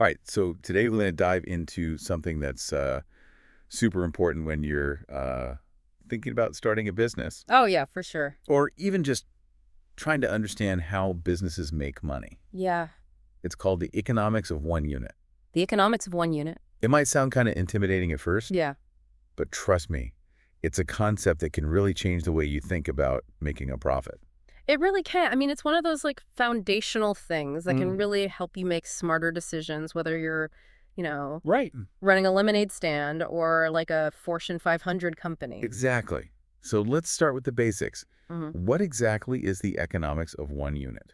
All right, so today we're going to dive into something that's super important when you're thinking about starting a business Oh, yeah, for sure. or even just trying to understand how businesses make money. Yeah. It's called the economics of one unit. The economics of one unit. It might sound kind of intimidating at first, Yeah. but trust me, it's a concept that can really change the way you think about making a profit. It really can. I mean, it's one of those like foundational things that can Mm. really help you make smarter decisions, whether you're, Right. running a lemonade stand or like a Fortune 500 company. Exactly. So let's start with the basics. hmm What exactly is the economics of one unit?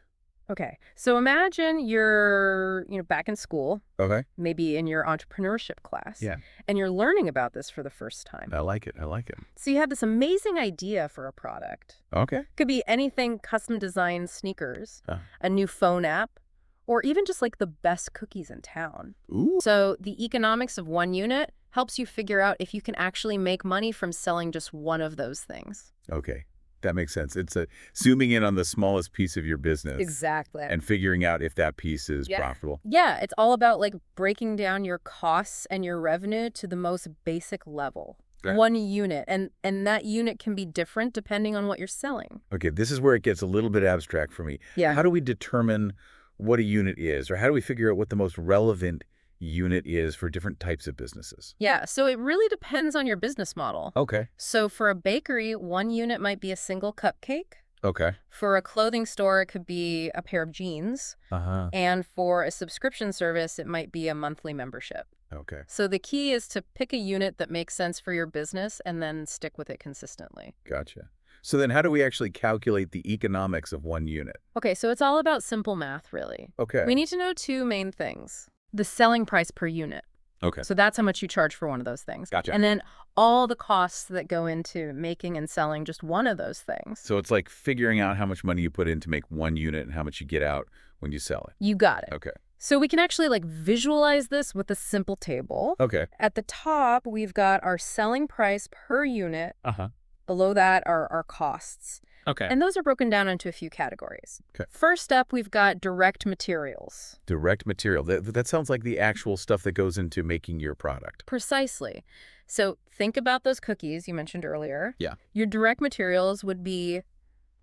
Okay. So imagine you're, back in school, Okay. maybe in your entrepreneurship class, Yeah. and you're learning about this for the first time. I like it. I like it. So you have this amazing idea for a product. Okay. Could be anything custom designed sneakers, Uh, a new phone app, or even just like the best cookies in town. Ooh. So the economics of one unit helps you figure out if you can actually make money from selling just one of those things. Okay. That makes sense. It's zooming in on the smallest piece of your business Exactly. and figuring out if that piece is Yeah. profitable. Yeah, it's all about like breaking down your costs and your revenue to the most basic level. Okay. One unit. And that unit can be different depending on what you're selling. Okay, this is where it gets a little bit abstract for me. Yeah. How do we determine what a unit is, or how do we figure out what the most relevant unit is for different types of businesses? Yeah, so it really depends on your business model. Okay. So for a bakery, one unit might be a single cupcake. Okay. For a clothing store, it could be a pair of jeans. Uh-huh. And for a subscription service, it might be a monthly membership. Okay. So the key is to pick a unit that makes sense for your business and then stick with it consistently. Gotcha. So then how do we actually calculate the economics of one unit? Okay, so it's all about simple math, really. Okay. We need to know two main things. The selling price per unit. Okay. So that's how much you charge for one of those things. Gotcha. And then all the costs that go into making and selling just one of those things. So it's like figuring out how much money you put in to make one unit and how much you get out when you sell it. You got it. Okay. So we can actually like visualize this with a simple table. Okay. At the top, we've got our selling price per unit. Uh-huh. Below that are our costs. Okay. And those are broken down into a few categories. Okay. First up, we've got direct materials. Direct material. That sounds like the actual stuff that goes into making your product. Precisely. So think about those cookies you mentioned earlier. Yeah. Your direct materials would be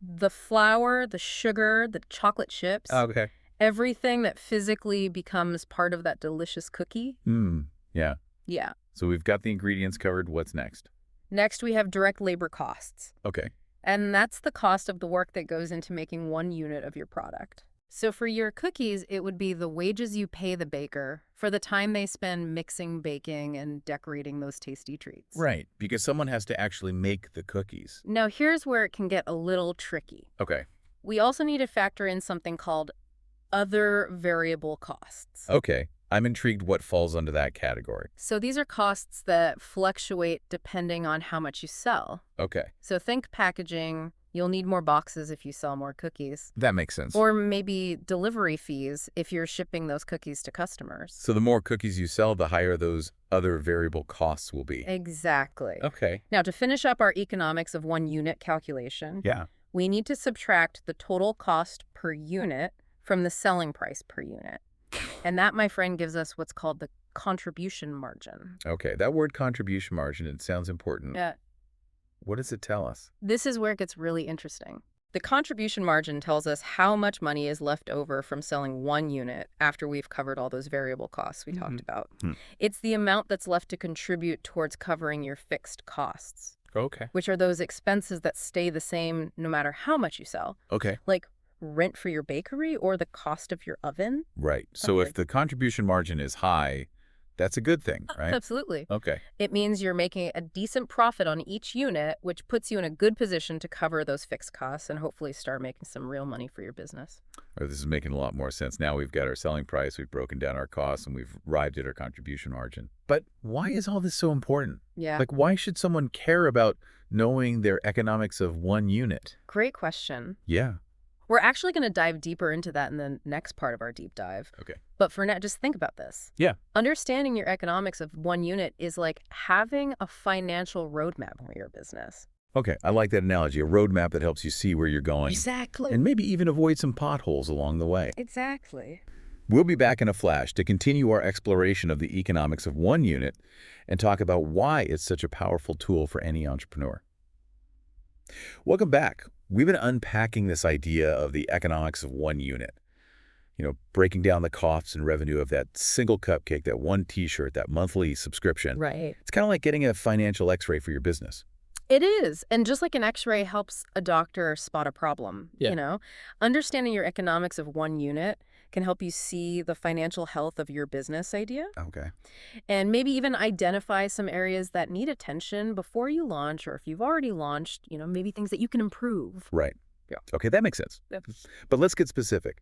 the flour, the sugar, the chocolate chips, Okay. everything that physically becomes part of that delicious cookie. Yeah. Yeah. So we've got the ingredients covered. What's next? Next, we have direct labor costs. Okay. And that's the cost of the work that goes into making one unit of your product. So for your cookies, it would be the wages you pay the baker for the time they spend mixing, baking, and decorating those tasty treats. Right. Because someone has to actually make the cookies. Now, here's where it can get a little tricky. Okay. We also need to factor in something called other variable costs. Okay. I'm intrigued what falls under that category. So these are costs that fluctuate depending on how much you sell. Okay. So think packaging. You'll need more boxes if you sell more cookies. That makes sense. Or maybe delivery fees if you're shipping those cookies to customers. So the more cookies you sell, the higher those other variable costs will be. Exactly. Okay. Now, to finish up our economics of one unit calculation, Yeah. we need to subtract the total cost per unit from the selling price per unit. And that, my friend, gives us what's called the contribution margin. Okay. That word contribution margin, it sounds important. Yeah. What does it tell us? This is where it gets really interesting. The contribution margin tells us how much money is left over from selling one unit after we've covered all those variable costs we talked about. It's the amount that's left to contribute towards covering your fixed costs, Okay. which are those expenses that stay the same no matter how much you sell, Okay. like rent for your bakery or the cost of your oven. Right. So Okay. if the contribution margin is high, that's a good thing, right? Absolutely. Okay. It means you're making a decent profit on each unit, which puts you in a good position to cover those fixed costs and hopefully start making some real money for your business. This is making a lot more sense. Now we've got our selling price, we've broken down our costs, and we've arrived at our contribution margin. But why is all this so important? Yeah. Like, why should someone care about knowing their economics of one unit? Great question. Yeah. We're actually going to dive deeper into that in the next part of our deep dive. Okay. But for now, just think about this. Yeah. Understanding your economics of one unit is like having a financial roadmap for your business. Okay. I like that analogy, a roadmap that helps you see where you're going. Exactly. And maybe even avoid some potholes along the way. Exactly. We'll be back in a flash to continue our exploration of the economics of one unit and talk about why it's such a powerful tool for any entrepreneur. Welcome back. We've been unpacking this idea of the economics of one unit. Breaking down the costs and revenue of that single cupcake, that one T-shirt, that monthly subscription. Right. It's kind of like getting a financial x-ray for your business. It is. And just like an x-ray helps a doctor spot a problem, understanding your economics of one unit can help you see the financial health of your business idea Okay. and maybe even identify some areas that need attention before you launch, or if you've already launched, maybe things that you can improve. Right. Yeah. Okay, that makes sense. Yep. But let's get specific.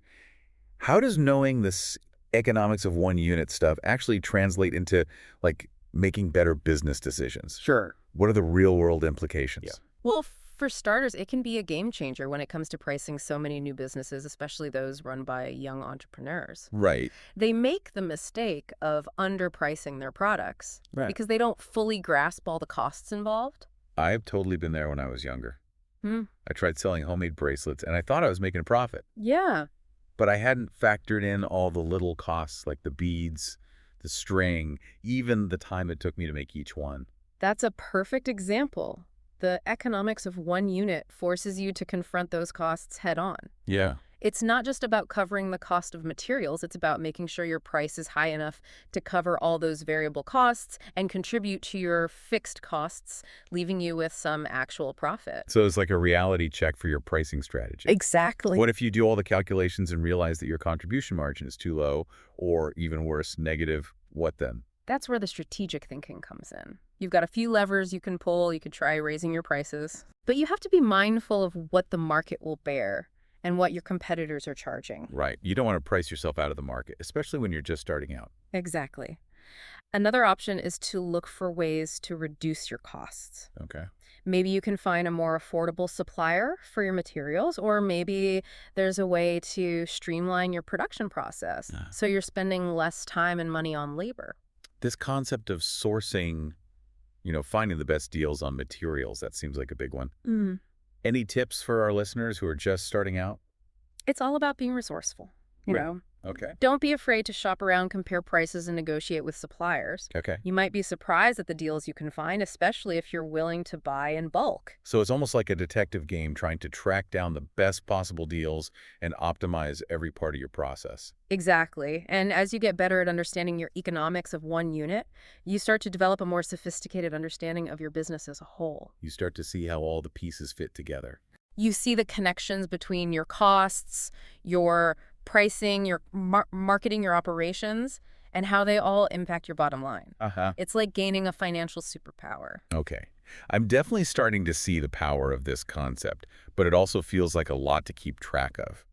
How does knowing this economics of one unit stuff actually translate into, like, making better business decisions? Sure. What are the real-world implications? Yeah. Well, for starters, it can be a game changer when it comes to pricing so many new businesses, especially those run by young entrepreneurs. Right. They make the mistake of underpricing their products Right. because they don't fully grasp all the costs involved. I've totally been there when I was younger. Hmm. I tried selling homemade bracelets, and I thought I was making a profit. Yeah. But I hadn't factored in all the little costs, like the beads, the string, even the time it took me to make each one. That's a perfect example. The economics of one unit forces you to confront those costs head on. Yeah. It's not just about covering the cost of materials, it's about making sure your price is high enough to cover all those variable costs and contribute to your fixed costs, leaving you with some actual profit. So it's like a reality check for your pricing strategy. Exactly. What if you do all the calculations and realize that your contribution margin is too low, or even worse, negative? What then? That's where the strategic thinking comes in. You've got a few levers you can pull. You could try raising your prices. But you have to be mindful of what the market will bear and what your competitors are charging. Right. You don't want to price yourself out of the market, especially when you're just starting out. Exactly. Another option is to look for ways to reduce your costs. Okay. Maybe you can find a more affordable supplier for your materials, or maybe there's a way to streamline your production process so you're spending less time and money on labor. This concept of sourcing, finding the best deals on materials, that seems like a big one. Mm. Any tips for our listeners who are just starting out? It's all about being resourceful, you Right. know. Okay. Don't be afraid to shop around, compare prices, and negotiate with suppliers. Okay. You might be surprised at the deals you can find, especially if you're willing to buy in bulk. So it's almost like a detective game trying to track down the best possible deals and optimize every part of your process. Exactly. And as you get better at understanding your economics of one unit, you start to develop a more sophisticated understanding of your business as a whole. You start to see how all the pieces fit together. You see the connections between your costs, your pricing, your marketing, your operations, and how they all impact your bottom line. Uh-huh. It's like gaining a financial superpower. Okay. I'm definitely starting to see the power of this concept, but it also feels like a lot to keep track of.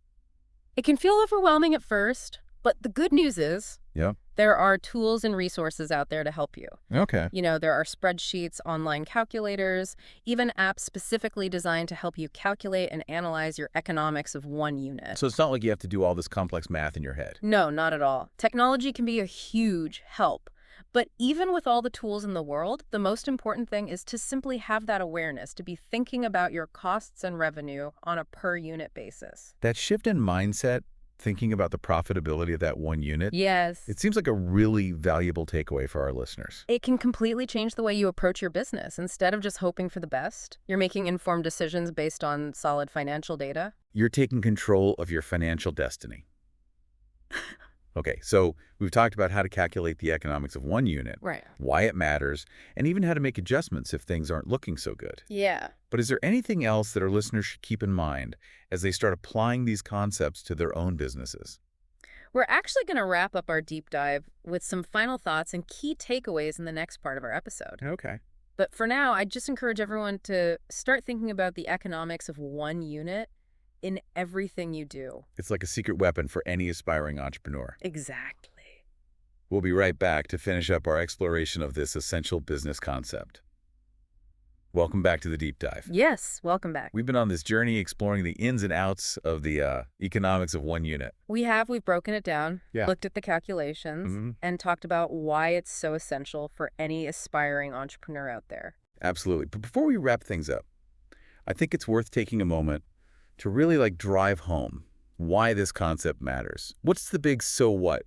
It can feel overwhelming at first, but the good news is Yeah. there are tools and resources out there to help you. Okay. There are spreadsheets, online calculators, even apps specifically designed to help you calculate and analyze your economics of one unit. So it's not like you have to do all this complex math in your head. No, not at all. Technology can be a huge help. But even with all the tools in the world, the most important thing is to simply have that awareness, to be thinking about your costs and revenue on a per unit basis. That shift in mindset, thinking about the profitability of that one unit, Yes. it seems like a really valuable takeaway for our listeners. It can completely change the way you approach your business. Instead of just hoping for the best, you're making informed decisions based on solid financial data. You're taking control of your financial destiny. Okay, so we've talked about how to calculate the economics of one unit, Right. why it matters, and even how to make adjustments if things aren't looking so good. Yeah. But is there anything else that our listeners should keep in mind as they start applying these concepts to their own businesses? We're actually going to wrap up our deep dive with some final thoughts and key takeaways in the next part of our episode. Okay. But for now, I just encourage everyone to start thinking about the economics of one unit in everything you do. It's like a secret weapon for any aspiring entrepreneur. Exactly. We'll be right back to finish up our exploration of this essential business concept. Welcome back to the deep dive. Yes, welcome back. We've been on this journey exploring the ins and outs of the economics of one unit. We've broken it down, Yeah. looked at the calculations, and talked about why it's so essential for any aspiring entrepreneur out there. Absolutely. But before we wrap things up, I think it's worth taking a moment to really drive home why this concept matters. What's the big so what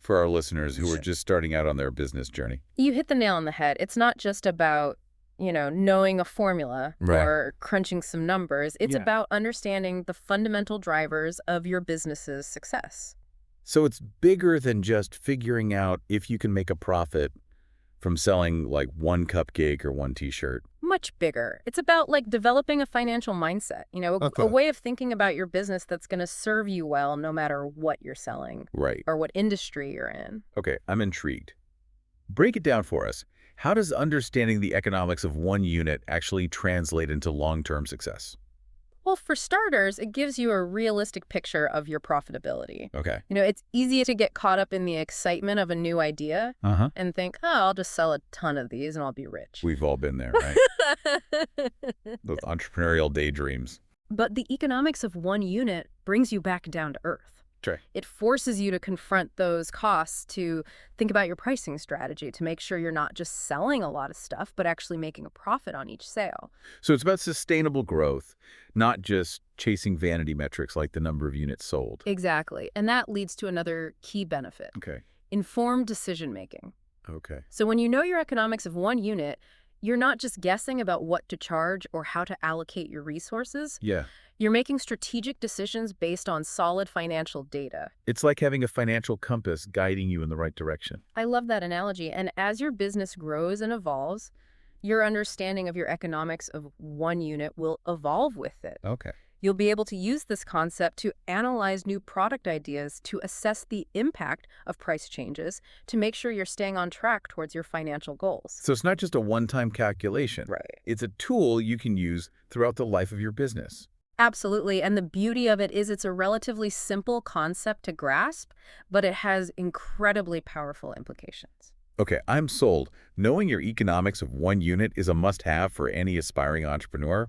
for our listeners who are just starting out on their business journey? You hit the nail on the head. It's not just about, knowing a formula Right. or crunching some numbers. It's Yeah. about understanding the fundamental drivers of your business's success. So it's bigger than just figuring out if you can make a profit from selling like one cupcake or one T-shirt. Much bigger. It's about developing a financial mindset, Okay. a way of thinking about your business that's going to serve you well no matter what you're selling Right. or what industry you're in. Okay, I'm intrigued. Break it down for us. How does understanding the economics of one unit actually translate into long-term success? Well, for starters, it gives you a realistic picture of your profitability. Okay. It's easy to get caught up in the excitement of a new idea Uh-huh. and think, oh, I'll just sell a ton of these and I'll be rich. We've all been there, right? Those entrepreneurial daydreams. But the economics of one unit brings you back down to earth. Sure. It forces you to confront those costs, to think about your pricing strategy, to make sure you're not just selling a lot of stuff, but actually making a profit on each sale. So it's about sustainable growth, not just chasing vanity metrics like the number of units sold. Exactly. And that leads to another key benefit: Okay. informed decision making. Okay. So when you know your economics of one unit, you're not just guessing about what to charge or how to allocate your resources. Yeah. You're making strategic decisions based on solid financial data. It's like having a financial compass guiding you in the right direction. I love that analogy. And as your business grows and evolves, your understanding of your economics of one unit will evolve with it. Okay. You'll be able to use this concept to analyze new product ideas, to assess the impact of price changes, to make sure you're staying on track towards your financial goals. So it's not just a one-time calculation. Right. It's a tool you can use throughout the life of your business. Absolutely. And the beauty of it is it's a relatively simple concept to grasp, but it has incredibly powerful implications. Okay, I'm sold. Knowing your economics of one unit is a must-have for any aspiring entrepreneur.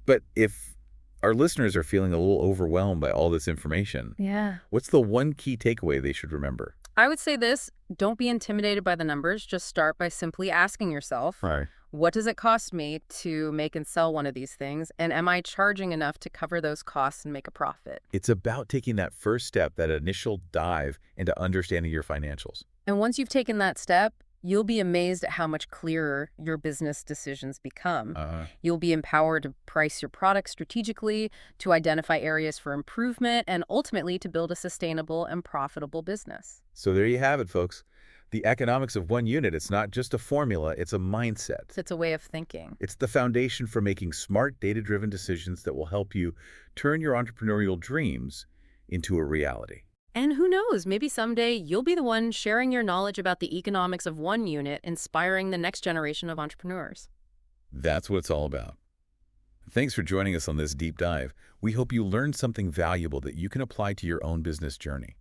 But if our listeners are feeling a little overwhelmed by all this information, Yeah. what's the one key takeaway they should remember? I would say this: don't be intimidated by the numbers. Just start by simply asking yourself, Right. what does it cost me to make and sell one of these things? And am I charging enough to cover those costs and make a profit? It's about taking that first step, that initial dive into understanding your financials. And once you've taken that step, you'll be amazed at how much clearer your business decisions become. You'll be empowered to price your products strategically, to identify areas for improvement, and ultimately to build a sustainable and profitable business. So there you have it, folks. The economics of one unit, it's not just a formula, it's a mindset. So it's a way of thinking. It's the foundation for making smart, data-driven decisions that will help you turn your entrepreneurial dreams into a reality. And who knows, maybe someday you'll be the one sharing your knowledge about the economics of one unit, inspiring the next generation of entrepreneurs. That's what it's all about. Thanks for joining us on this deep dive. We hope you learned something valuable that you can apply to your own business journey.